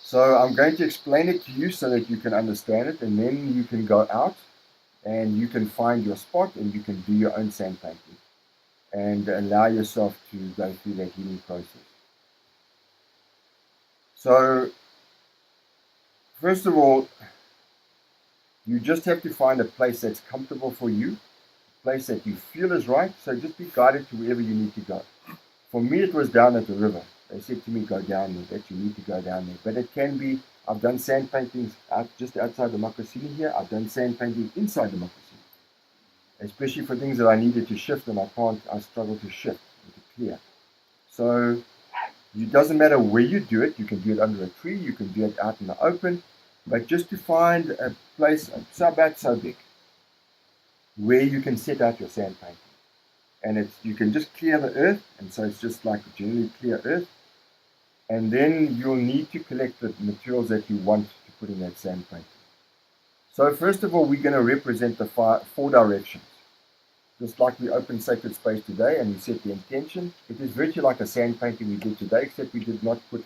So I'm going to explain it to you so that you can understand it, and then you can go out and you can find your spot and you can do your own sand painting and allow yourself to go through that healing process. So first of all, you just have to find a place that's comfortable for you, a place that you feel is right. So just be guided to wherever you need to go. For me, it was down at the river. They said to me, go down there, that you need to go down there. But it can be, I've done sand paintings just outside the Makhosi here. I've done sand painting inside the Makhosi, especially for things that I needed to shift and I struggle to shift and to clear. So it doesn't matter where you do it. You can do it under a tree, you can do it out in the open, but just to find a place about so big where you can set out your sand painting. And you can just clear the earth, and so it's just like generally clear earth. And then you'll need to collect the materials that you want to put in that sand painting. So first of all, we're going to represent the four directions. Just like we opened sacred space today and we set the intention, it is virtually like a sand painting we did today, except we did not put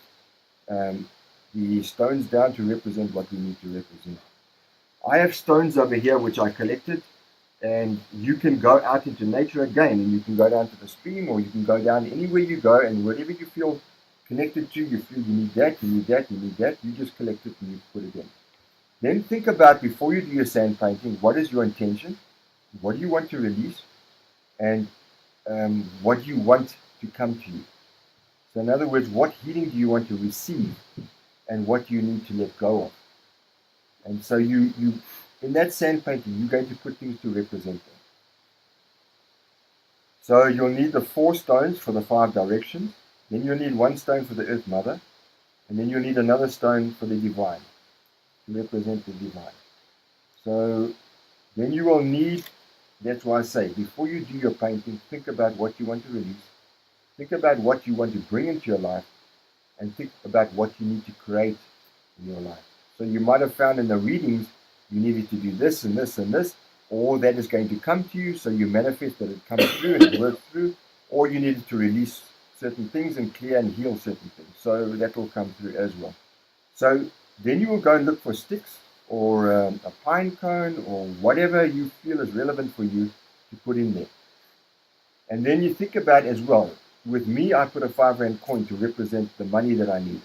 the stones down to represent what we need to represent. I have stones over here which I collected, and you can go out into nature again, and you can go down to the stream, or you can go down anywhere you go, and whatever you feel connected to, you feel you need that, you need that, you need that, you just collect it and you put it in. Then think about, before you do your sand painting, what is your intention? What do you want to release? And what do you want to come to you? So in other words, what healing do you want to receive? And what do you need to let go of? And so you in that sand painting, you're going to put things to represent them. So you'll need the 4 stones for the 5 directions. Then you'll need 1 stone for the Earth Mother. And then you'll need another stone for the Divine, to represent the Divine. So then you will need, that's why I say, before you do your painting, think about what you want to release. Think about what you want to bring into your life. And think about what you need to create in your life. So you might have found in the readings, you needed to do this and this and this, or that is going to come to you, so you manifest that it comes through and it works through, or you needed to release certain things and clear and heal certain things. So that will come through as well. So then you will go and look for sticks or a pine cone or whatever you feel is relevant for you to put in there. And then you think about as well, with me, I put a 5 Rand coin to represent the money that I needed.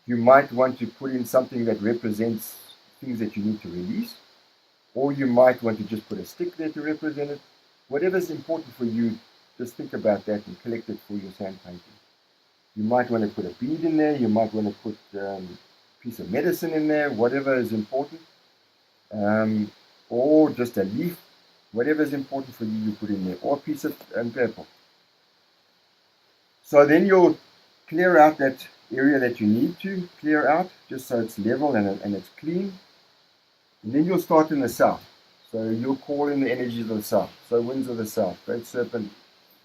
You might want to put in something that represents things that you need to release, or you might want to just put a stick there to represent it. Whatever is important for you, just think about that and collect it for your sand painting. You might want to put a bead in there, you might want to put a piece of medicine in there, whatever is important, or just a leaf, whatever is important for you, you put in there, or a piece of purple. So then you'll clear out that area that you need to clear out, just so it's level and it's clean. And then you'll start in the south. So you'll call in the energies of the south. So winds of the south, great serpent,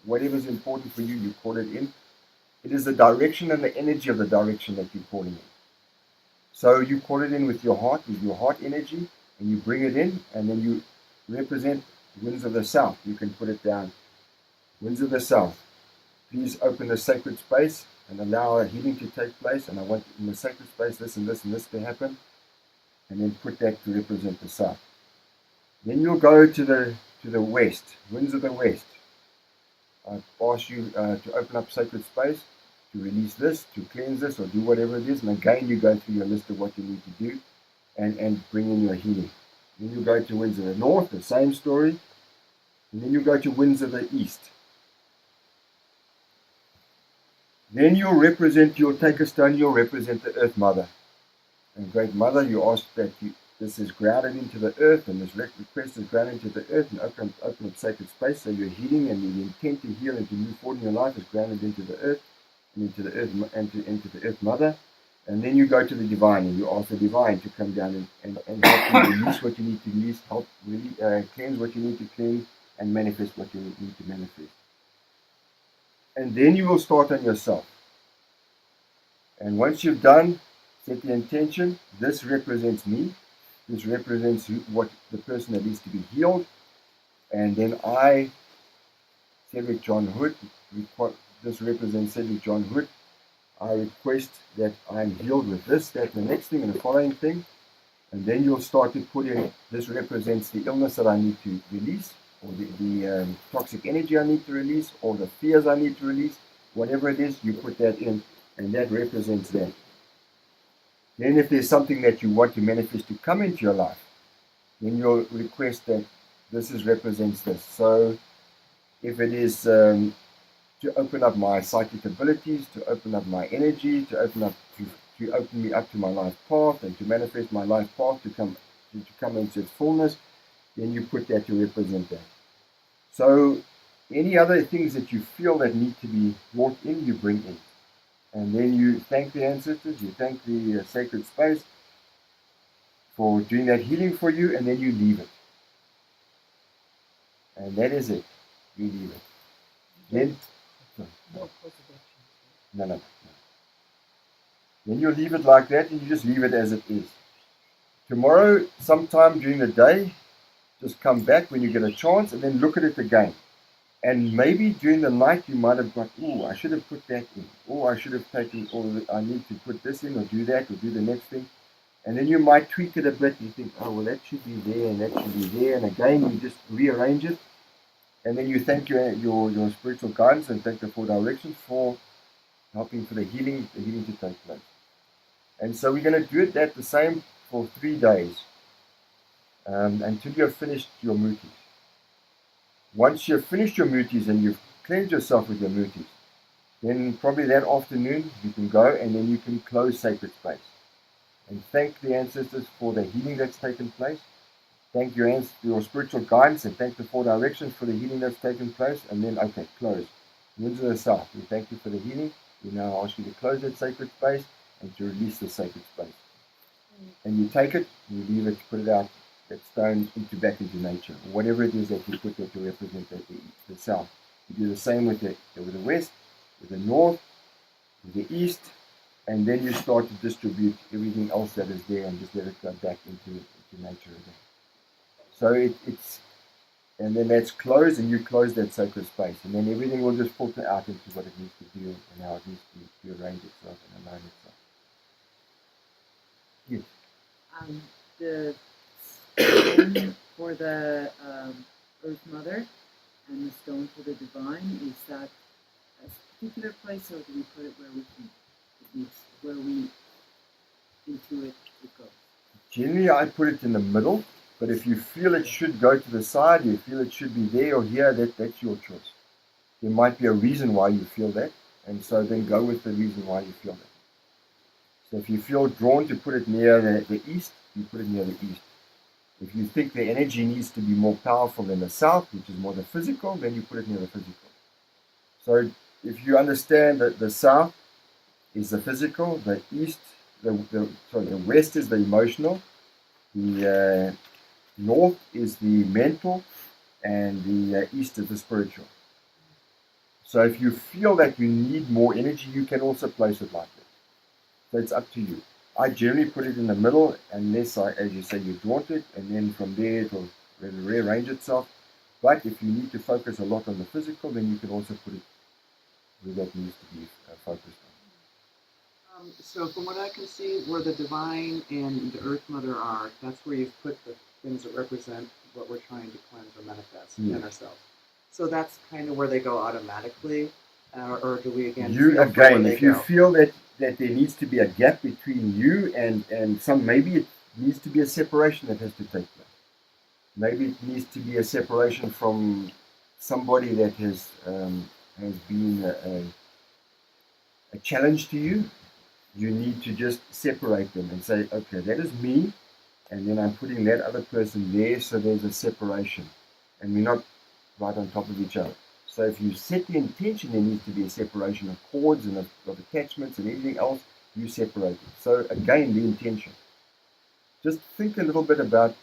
whatever is important for you, you call it in. It is the direction and the energy of the direction that you're calling in. So you call it in with your heart energy, and you bring it in, and then you represent winds of the south. You can put it down. Winds of the south. Please open the sacred space and allow a healing to take place. And I want in the sacred space this and this and this to happen. And then put that to represent the south. Then you'll go to the west, winds of the west. I ask you to open up sacred space, to release this, to cleanse this, or do whatever it is. And again, you go through your list of what you need to do and bring in your healing. Then you go to winds of the north, the same story. And then you go to winds of the east. Then you'll take a stone, you'll represent the Earth Mother. And Great Mother, you ask that this is grounded into the earth, and this request is grounded into the earth, and open up sacred space, so you're healing, and the intent to heal and to move forward in your life is grounded into the earth, and into the Earth Mother. And then you go to the Divine, and you ask the Divine to come down and help you release what you need to release, help really cleanse what you need to cleanse, and manifest what you need to manifest. And then you will start on yourself. And once you've done, set the intention. This represents me. This represents what the person that needs to be healed. And then Cedric John Hood, this represents Cedric John Hood. I request that I'm healed with this, that, and the next thing, and the following thing. And then you'll start to put in, this represents the illness that I need to release, or the toxic energy I need to release, or the fears I need to release. Whatever it is, you put that in, and that represents that. Then if there's something that you want to manifest to come into your life, then you'll request that this represents this. So if it is to open up my psychic abilities, to open up my energy, to open me up to my life path, and to manifest my life path to come into its fullness, then you put that to represent that. So any other things that you feel that need to be brought in, you bring in. And then you thank the ancestors, you thank the sacred space for doing that healing for you, and then you leave it. And that is it. You leave it. Then, no. Then you leave it like that, and you just leave it as it is. Tomorrow, sometime during the day, just come back when you get a chance, and then look at it again. And maybe during the night you might have got, oh, I should have put that in. Oh, I should have taken, or I need to put this in, or do that, or do the next thing. And then you might tweak it a bit. You think, oh, well, that should be there, and that should be there. And again, you just rearrange it. And then you thank your spiritual guidance and thank the four directions for helping for the healing to take place. And so we're going to do that the same for 3 days until you've finished your mutis. Once you've finished your mutis and you've cleansed yourself with your mutis, then probably that afternoon you can go and then you can close sacred space and thank the ancestors for the healing that's taken place. Thank your spiritual guidance and thank the four directions for the healing that's taken place. And then, okay, close. Winds of the South, we thank you for the healing. We now ask you to close that sacred space and to release the sacred space. And you take it, you leave it, put it out, that stone back into nature. Whatever it is that you put there to represent the South. You do the same with the West, with the North, with the East, and then you start to distribute everything else that is there and just let it go back into nature again. So it's, and then that's closed, and you close that sacred space, and then everything will just filter out into what it needs to do and how it needs to arrange itself and align itself. Yes. The stone for the Earth Mother and the stone for the Divine, is that a particular place, or do we put it where we think it needs, where we intuit it goes? Generally, I put it in the middle. But if you feel it should go to the side, you feel it should be there or here, that's your choice. There might be a reason why you feel that, and so then go with the reason why you feel that. So if you feel drawn to put it near the east, you put it near the east. If you think the energy needs to be more powerful than the south, which is more the physical, then you put it near the physical. So if you understand that the south is the physical, the east, the west is the emotional, the north is the mental, and the east is the spiritual. So if you feel that you need more energy, you can also place it like that. So it's up to you. I generally put it in the middle, unless, as you say, you drawn it, and then from there it will rearrange itself. But if you need to focus a lot on the physical, then you can also put it where that needs to be focused on. So from what I can see, where the Divine and the Earth Mother are, that's where you've put the things that represent what we're trying to cleanse or manifest in ourselves. So that's kind of where they go automatically, or do we again? If you feel that there needs to be a gap between you and some, maybe it needs to be a separation that has to take place. Maybe it needs to be a separation from somebody that has been a challenge to you. You need to just separate them and say, okay, that is me, and then I'm putting that other person there, so there's a separation, and we're not right on top of each other. So if you set the intention, there needs to be a separation of cords and of attachments and everything else, you separate it. So again, the intention. Just think a little bit about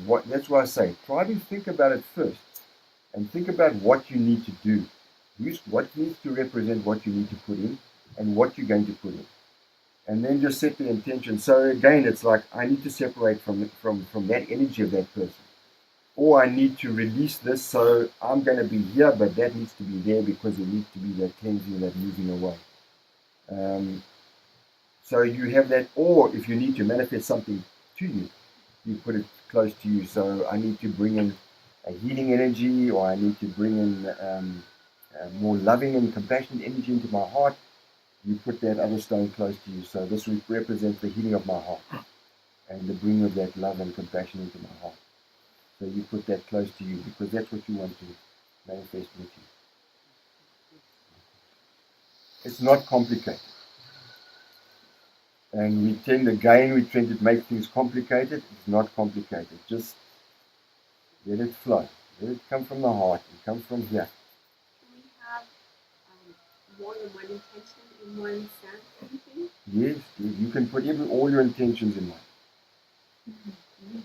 what, that's why I say, try to think about it first, and think about what you need to do. What needs to represent what you need to put in, and what you're going to put in. And then just set the intention. So again, it's like, I need to separate from that energy of that person. Or I need to release this, so I'm going to be here, but that needs to be there because it needs to be that cleansing, that moving away. So you have that, or if you need to manifest something to you, you put it close to you. So I need to bring in a healing energy, or I need to bring in more loving and compassionate energy into my heart. You put that other stone close to you. So this represents the healing of my heart and the bringing of that love and compassion into my heart. So you put that close to you because that's what you want to manifest with you. It's not complicated. And we tend to make things complicated. It's not complicated. Just let it flow. Let it come from the heart. It comes from here. Can we have more than one intention in one scent, do you think? Yes, you can put all your intentions in one. Mm-hmm.